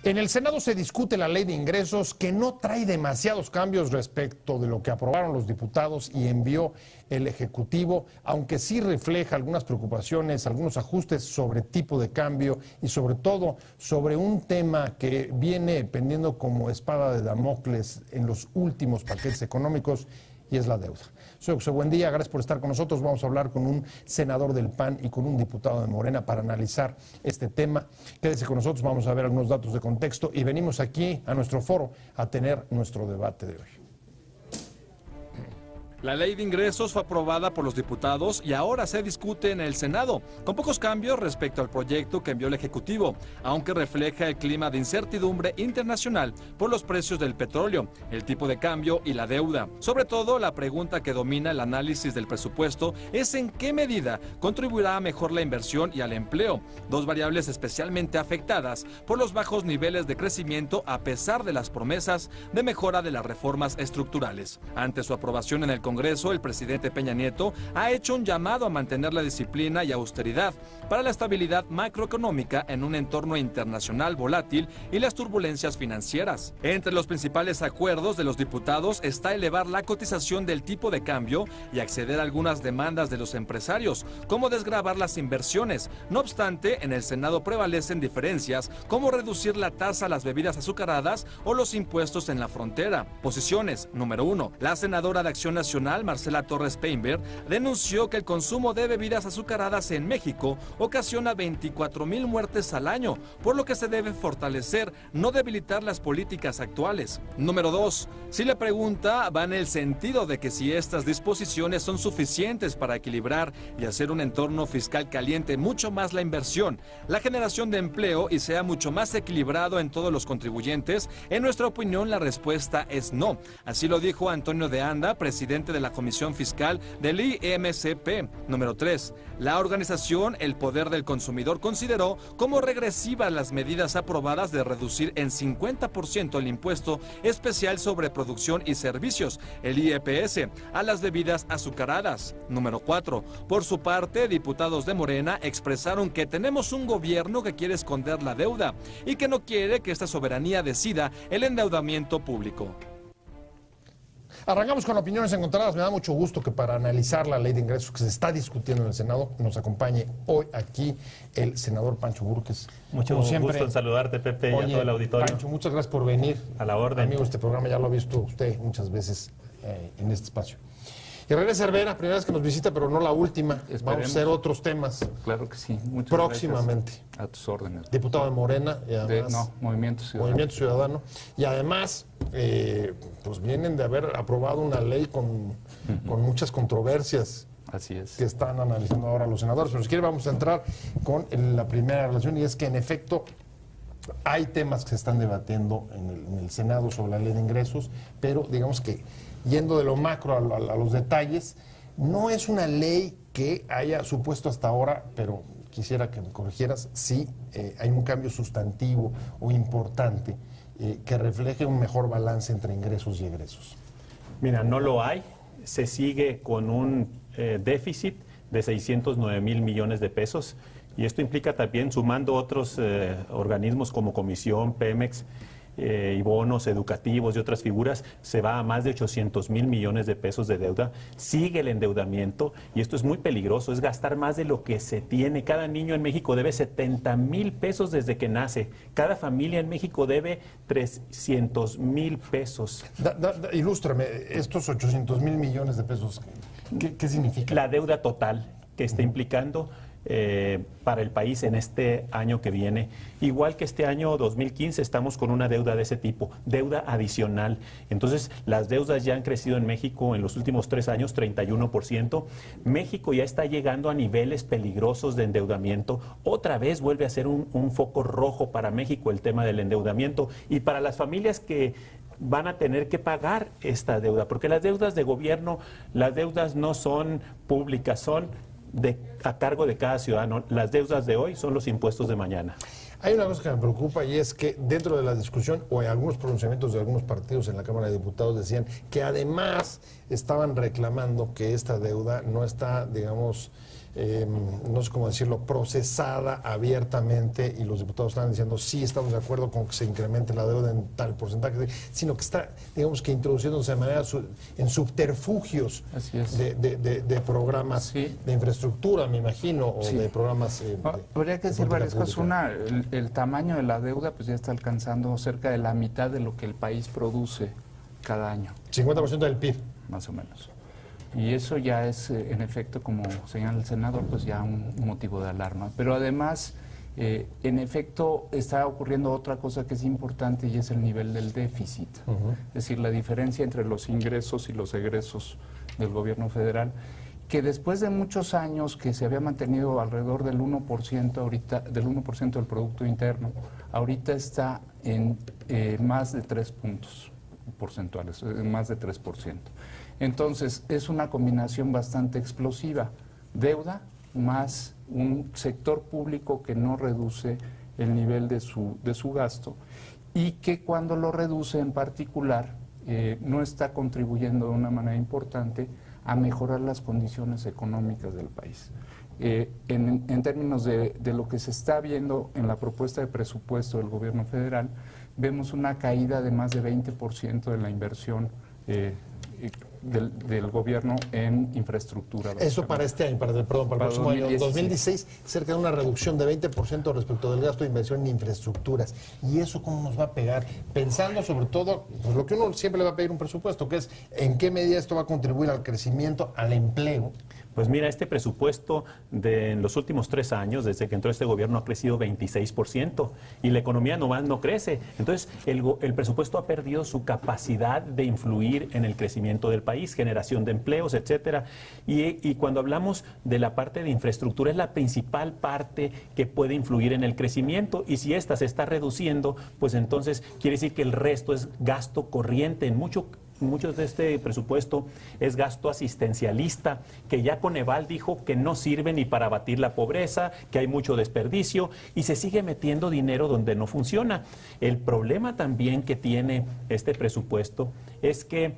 En el Senado se discute la ley de ingresos que no trae demasiados cambios respecto de lo que aprobaron los diputados y envió el Ejecutivo, aunque sí refleja algunas preocupaciones, algunos ajustes sobre tipo de cambio y sobre todo sobre un tema que viene pendiendo como espada de Damocles en los últimos paquetes económicos, y es la deuda. Soy José Buendía, gracias por estar con nosotros. Vamos a hablar con un senador del PAN y con un diputado de Morena para analizar este tema. Quédese con nosotros, vamos a ver algunos datos de contexto y venimos aquí a nuestro foro a tener nuestro debate de hoy. La ley de ingresos fue aprobada por los diputados y ahora se discute en el Senado, con pocos cambios respecto al proyecto que envió el Ejecutivo, aunque refleja el clima de incertidumbre internacional por los precios del petróleo, el tipo de cambio y la deuda. Sobre todo, la pregunta que domina el análisis del presupuesto es en qué medida contribuirá a mejor la inversión y al empleo, dos variables especialmente afectadas por los bajos niveles de crecimiento a pesar de las promesas de mejora de las reformas estructurales. Ante su aprobación en el Congreso, el presidente Peña Nieto ha hecho un llamado a mantener la disciplina y austeridad para la estabilidad macroeconómica en un entorno internacional volátil y las turbulencias financieras. Entre los principales acuerdos de los diputados está elevar la cotización del tipo de cambio y acceder a algunas demandas de los empresarios, como desgravar las inversiones. No obstante, en el Senado prevalecen diferencias como reducir la tasa a las bebidas azucaradas o los impuestos en la frontera. Posiciones. Número 1. La senadora de Acción Nacional, Marcela Torres Peinberg, denunció que el consumo de bebidas azucaradas en México ocasiona 24,000 muertes al año, por lo que se debe fortalecer, no debilitar las políticas actuales. Número 2. Si la pregunta va en el sentido de que si estas disposiciones son suficientes para equilibrar y hacer un entorno fiscal que aliente mucho más la inversión, la generación de empleo y sea mucho más equilibrado en todos los contribuyentes, en nuestra opinión la respuesta es no. Así lo dijo Antonio de Anda, presidente de la Comisión Fiscal del IMCP. Número 3. La organización El Poder del Consumidor consideró como regresivas las medidas aprobadas de reducir en 50% el impuesto especial sobre producción y servicios, el IEPS, a las bebidas azucaradas. Número 4. Por su parte, diputados de Morena expresaron que tenemos un gobierno que quiere esconder la deuda y que no quiere que esta soberanía decida el endeudamiento público. Arrancamos con opiniones encontradas. Me da mucho gusto que para analizar la ley de ingresos que se está discutiendo en el Senado nos acompañe hoy aquí el senador Pancho Burques. Mucho gusto en saludarte, Pepe, y a todo el auditorio. Pancho, muchas gracias por venir. A la orden. Amigo, este programa ya lo ha visto usted muchas veces en este espacio. Y René Cervera, primera vez que nos visita, pero no la última. Esperemos. Vamos a hacer otros temas. Claro que sí. Muchas próximamente. Gracias. A tus órdenes. Diputado de Morena. Y además, Movimiento Ciudadano. Movimiento Ciudadano. Y además, pues vienen de haber aprobado una ley con muchas controversias. Así es. Que están analizando ahora los senadores. Pero si quiere vamos a entrar con la primera relación, y es que en efecto hay temas que se están debatiendo en el Senado sobre la ley de ingresos, pero digamos que yendo de lo macro a los detalles, no es una ley que haya supuesto hasta ahora, pero quisiera que me corrigieras, si hay un cambio sustantivo o importante que refleje un mejor balance entre ingresos y egresos. Mira, no lo hay. Se sigue con un déficit de 609,000 millones de pesos, y esto implica también, sumando otros organismos como Comisión, Pemex, y bonos educativos y otras figuras, se va a más de 800,000 millones de pesos de deuda. Sigue el endeudamiento, y esto es muy peligroso, es gastar más de lo que se tiene. Cada niño en México debe 70,000 pesos desde que nace. Cada familia en México debe 300,000 pesos. Ilústrame, estos 800,000 millones de pesos, ¿qué significa? La deuda total que está implicando para el país en este año que viene. Igual que este año 2015 estamos con una deuda de ese tipo, deuda adicional. Entonces, las deudas ya han crecido en México en los últimos 3 años 31%. México ya está llegando a niveles peligrosos de endeudamiento. Otra vez vuelve a ser un foco rojo para México el tema del endeudamiento, y para las familias que van a tener que pagar esta deuda, porque las deudas de gobierno, las deudas no son públicas, son a cargo de cada ciudadano. Las deudas de hoy son los impuestos de mañana. Hay una cosa que me preocupa, y es que dentro de la discusión o en algunos pronunciamientos de algunos partidos en la Cámara de Diputados decían que además estaban reclamando que esta deuda no está, digamos, no sé cómo decirlo, procesada abiertamente, y los diputados están diciendo sí, estamos de acuerdo con que se incremente la deuda en tal porcentaje, sino que está, digamos que introduciéndose de manera en subterfugios Así es. de programas Sí. de infraestructura, me imagino, o Sí. de programas Habría que de decir política varias cosas. pública. Una, el tamaño de la deuda pues ya está alcanzando cerca de la mitad de lo que el país produce cada año, 50% del PIB. más o menos. Y eso ya es, en efecto, como señala el senador, pues ya un motivo de alarma. Pero además, en efecto, está ocurriendo otra cosa que es importante y es el nivel del déficit. Es decir, la diferencia entre los ingresos y los egresos del gobierno federal, que después de muchos años que se había mantenido alrededor del 1%, ahorita, del 1% del Producto Interno, ahorita está en más de 3 puntos porcentuales, más de 3%. Entonces, es una combinación bastante explosiva. Deuda más un sector público que no reduce el nivel de su gasto y que cuando lo reduce en particular no está contribuyendo de una manera importante a mejorar las condiciones económicas del país. En términos de lo que se está viendo en la propuesta de presupuesto del gobierno federal, vemos una caída de más de 20% de la inversión del gobierno en infraestructura. Eso para este año, para el próximo año, 2016, cerca de una reducción de 20% respecto del gasto de inversión en infraestructuras. ¿Y eso cómo nos va a pegar? Pensando sobre todo, pues lo que uno siempre le va a pedir un presupuesto, que es en qué medida esto va a contribuir al crecimiento, al empleo. Pues mira, este presupuesto en los últimos 3 años, desde que entró este gobierno, ha crecido 26% y la economía nomás no crece. Entonces, el presupuesto ha perdido su capacidad de influir en el crecimiento del país, generación de empleos, etcétera. Y cuando hablamos de la parte de infraestructura, es la principal parte que puede influir en el crecimiento, y si esta se está reduciendo, pues entonces quiere decir que el resto es gasto corriente. Muchos de este presupuesto es gasto asistencialista, que ya Coneval dijo que no sirve ni para abatir la pobreza, que hay mucho desperdicio y se sigue metiendo dinero donde no funciona. El problema también que tiene este presupuesto es que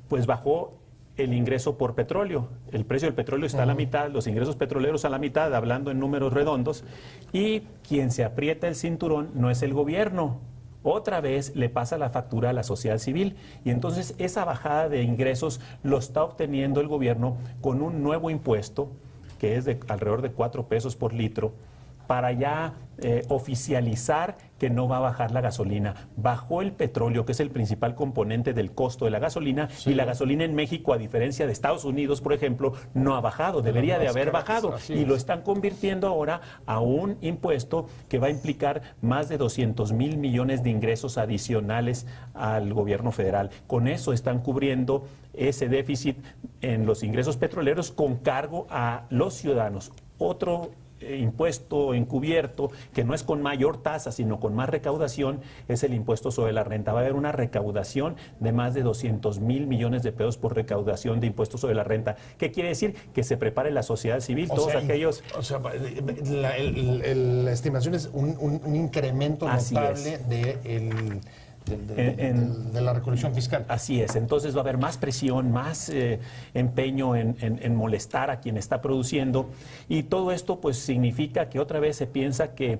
pues bajó el ingreso por petróleo. El precio del petróleo está a la mitad, los ingresos petroleros a la mitad, hablando en números redondos, y quien se aprieta el cinturón no es el gobierno. Otra vez le pasa la factura a la sociedad civil, y entonces esa bajada de ingresos lo está obteniendo el gobierno con un nuevo impuesto que es de alrededor de 4 pesos por litro, para ya oficializar que no va a bajar la gasolina. Bajó el petróleo, que es el principal componente del costo de la gasolina, y la gasolina en México, a diferencia de Estados Unidos, por ejemplo, no ha bajado, debería de haber bajado, y lo están convirtiendo ahora a un impuesto que va a implicar más de 200,000 millones de ingresos adicionales al gobierno federal. Con eso están cubriendo ese déficit en los ingresos petroleros con cargo a los ciudadanos. Otro impuesto encubierto, que no es con mayor tasa, sino con más recaudación, es el impuesto sobre la renta. Va a haber una recaudación de más de 200,000 millones de pesos por recaudación de impuestos sobre la renta. ¿Qué quiere decir? Que se prepare la sociedad civil, todos aquellos... O sea, la estimación es un incremento notable de la recolección fiscal. Así es, entonces va a haber más presión, más empeño en molestar a quien está produciendo, y todo esto pues significa que otra vez se piensa que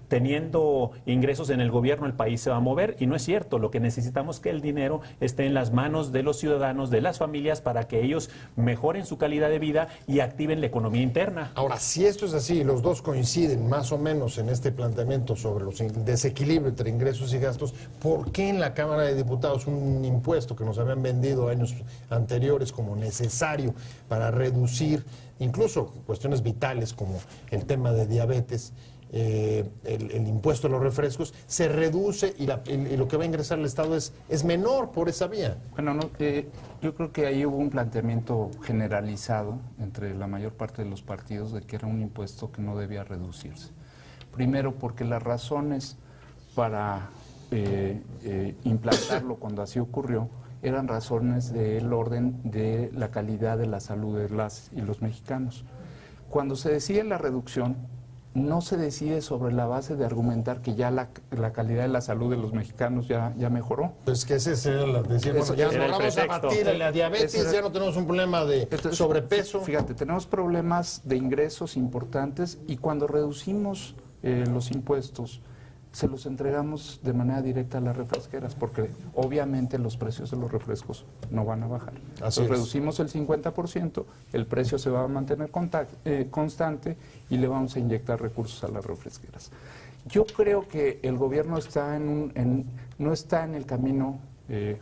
teniendo ingresos en el gobierno el país se va a mover, y no es cierto. Lo que necesitamos es que el dinero esté en las manos de los ciudadanos, de las familias, para que ellos mejoren su calidad de vida y activen la economía interna. Ahora, si esto es así, los dos coinciden más o menos en este planteamiento sobre el desequilibrio entre ingresos y gastos, ¿por qué en la Cámara de Diputados un impuesto que nos habían vendido años anteriores como necesario para reducir incluso cuestiones vitales como el tema de diabetes, el impuesto a los refrescos, se reduce y lo que va a ingresar al Estado es menor por esa vía? Bueno, yo creo que ahí hubo un planteamiento generalizado entre la mayor parte de los partidos de que era un impuesto que no debía reducirse. Primero, porque las razones para implantarlo cuando así ocurrió eran razones del orden de la calidad de la salud de las y los mexicanos. Cuando se decide la reducción, no se decide sobre la base de argumentar que ya la calidad de la salud de los mexicanos ya mejoró. Pues que ese es decir, bueno, ya era el logramos pretexto. abatir la diabetes, ya no tenemos un problema de Entonces, sobrepeso. Fíjate, tenemos problemas de ingresos importantes y cuando reducimos los impuestos, se los entregamos de manera directa a las refresqueras, porque obviamente los precios de los refrescos no van a bajar. Entonces, reducimos el 50%, el precio se va a mantener constante y le vamos a inyectar recursos a las refresqueras. Yo creo que el gobierno está no está en el camino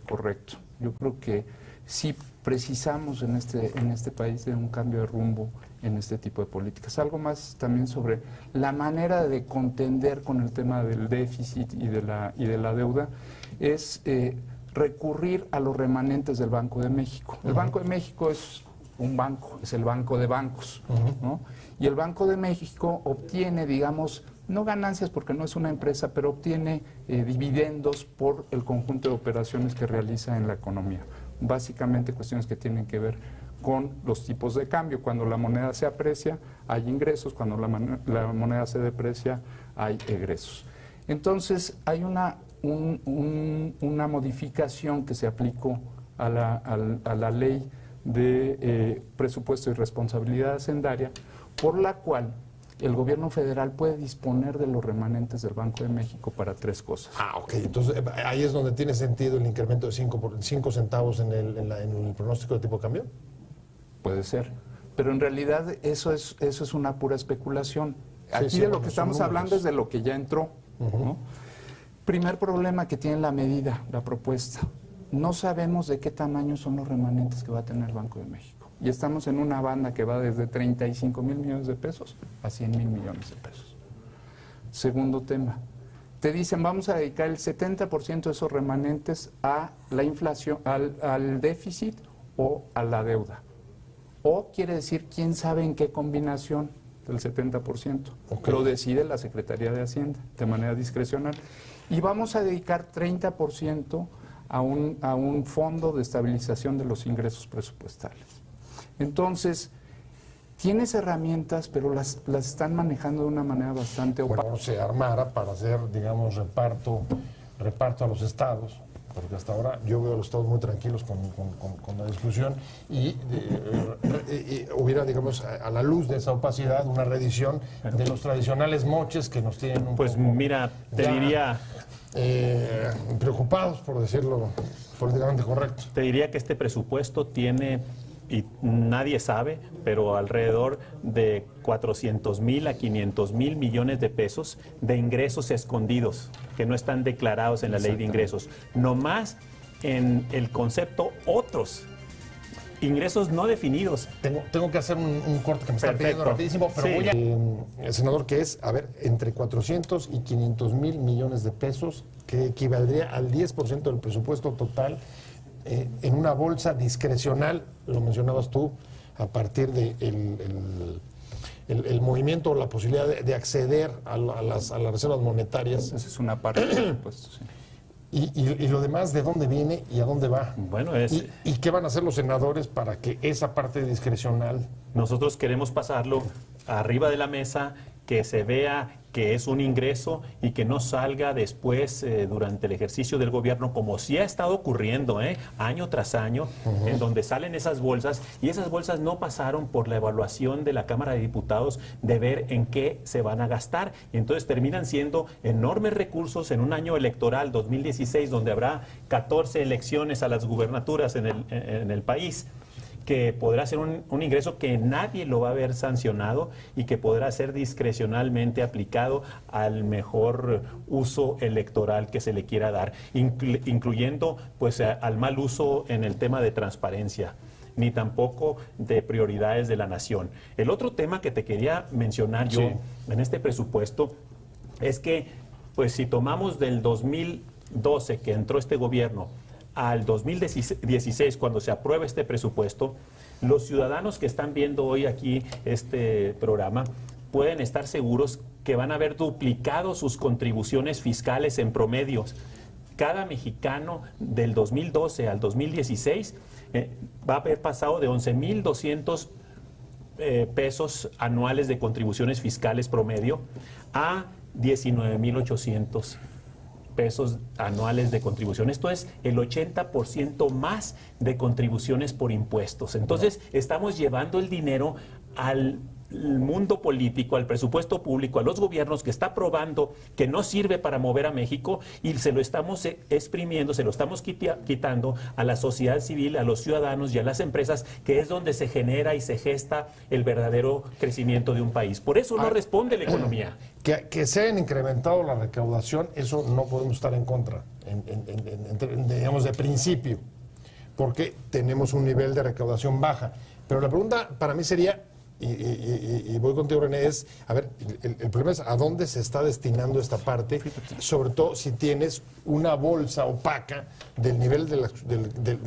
correcto. Yo creo que sí precisamos en este país de un cambio de rumbo en este tipo de políticas. Algo más también sobre la manera de contender con el tema del déficit y de la deuda es recurrir a los remanentes del Banco de México. El Banco de México es un banco, es el banco de bancos, ¿no? Y el Banco de México obtiene, digamos, no ganancias porque no es una empresa, pero obtiene dividendos por el conjunto de operaciones que realiza en la economía. Básicamente cuestiones que tienen que ver con los tipos de cambio. Cuando la moneda se aprecia, hay ingresos. Cuando la moneda se deprecia, hay egresos. Entonces, hay una modificación que se aplicó a la ley de presupuesto y responsabilidad hacendaria, por la cual el gobierno federal puede disponer de los remanentes del Banco de México para tres cosas. Ah, ok. Entonces, ahí es donde tiene sentido el incremento de 5 centavos en el pronóstico de tipo de cambio. Puede ser. Pero en realidad eso es una pura especulación. Aquí sí, de lo bueno, que estamos hablando es de lo que ya entró, ¿no? Primer problema que tiene la medida, la propuesta. No sabemos de qué tamaño son los remanentes que va a tener el Banco de México. Y estamos en una banda que va desde 35,000 millones de pesos a 100,000 millones de pesos. Segundo tema. Te dicen, vamos a dedicar el 70% de esos remanentes a la inflación, al déficit o a la deuda. O quiere decir, quién sabe en qué combinación del 70%. Okay. Lo decide la Secretaría de Hacienda de manera discrecional. Y vamos a dedicar 30% a un fondo de estabilización de los ingresos presupuestales. Entonces, tienes herramientas, pero las están manejando de una manera bastante opaca. Bueno, se armara para hacer, digamos, reparto a los estados, porque hasta ahora yo veo a los estados muy tranquilos con la discusión y hubiera, digamos, a la luz de esa opacidad, una reedición de los tradicionales moches que nos tienen un pues poco mira, te diría... preocupados, por decirlo políticamente correcto. Te diría que este presupuesto tiene, y nadie sabe, pero alrededor de 400,000 a 500,000 millones de pesos de ingresos escondidos que no están declarados en la ley de ingresos. No más en el concepto otros. Ingresos no definidos. Tengo que hacer un corte que me está pidiendo rapidísimo, pero sí. Voy a... senador, que es, a ver, entre 400 y 500,000 millones de pesos, que equivaldría al 10% del presupuesto total, en una bolsa discrecional, lo mencionabas tú, a partir de el movimiento o la posibilidad de acceder a las reservas monetarias. Esa es una parte del presupuesto, sí. Y lo demás, ¿de dónde viene y a dónde va? Bueno, ¿Y qué van a hacer los senadores para que esa parte discrecional? Nosotros queremos pasarlo arriba de la mesa, que se vea que es un ingreso y que no salga después durante el ejercicio del gobierno, como sí ha estado ocurriendo año tras año, en donde salen esas bolsas, y esas bolsas no pasaron por la evaluación de la Cámara de Diputados de ver en qué se van a gastar, y entonces terminan siendo enormes recursos en un año electoral 2016, donde habrá 14 elecciones a las gubernaturas en el país, que podrá ser un ingreso que nadie lo va a ver sancionado y que podrá ser discrecionalmente aplicado al mejor uso electoral que se le quiera dar, incluyendo pues al mal uso en el tema de transparencia, ni tampoco de prioridades de la nación. El otro tema que te quería mencionar yo en este presupuesto es que, pues si tomamos del 2012 que entró este gobierno al 2016, cuando se aprueba este presupuesto, los ciudadanos que están viendo hoy aquí este programa pueden estar seguros que van a haber duplicado sus contribuciones fiscales en promedios. Cada mexicano del 2012 al 2016 va a haber pasado de 11,200 pesos anuales de contribuciones fiscales promedio a 19,800 pesos anuales de contribución. Esto es el 80% más de contribuciones por impuestos. Entonces, estamos llevando el dinero al mundo político, al presupuesto público, a los gobiernos, que está probando que no sirve para mover a México, y se lo estamos exprimiendo, se lo estamos quitando a la sociedad civil, a los ciudadanos y a las empresas, que es donde se genera y se gesta el verdadero crecimiento de un país. Por eso no responde la economía. Que se hayan incrementado la recaudación, eso no podemos estar en contra, digamos, de principio, porque tenemos un nivel de recaudación baja. Pero la pregunta para mí sería, y voy contigo, René, es, a ver, el problema es a dónde se está destinando esta parte, sobre todo si tienes una bolsa opaca del nivel de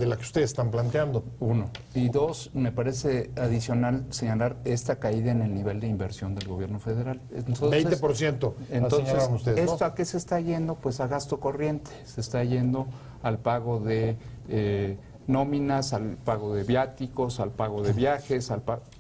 la que ustedes están planteando. Uno. Y dos, me parece adicional señalar esta caída en el nivel de inversión del gobierno federal. Entonces, 20%, entonces, ustedes, ¿no? ¿esto a qué se está yendo? Pues a gasto corriente, se está yendo al pago de nóminas, al pago de viáticos, al pago de viajes,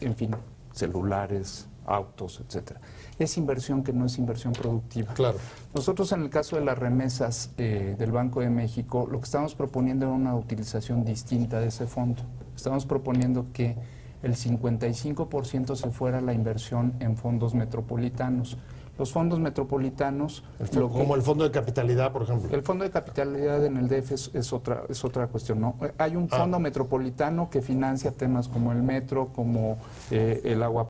en fin, celulares, autos, etcétera. Es inversión que no es inversión productiva. Claro. Nosotros, en el caso de las remesas del Banco de México, lo que estamos proponiendo era una utilización distinta de ese fondo. Estamos proponiendo que el 55% se fuera a la inversión en fondos metropolitanos. Los fondos metropolitanos... Como el fondo de capitalidad, por ejemplo. El fondo de capitalidad en el DF es otra cuestión, ¿no? Hay un fondo metropolitano que financia temas como el metro, como el agua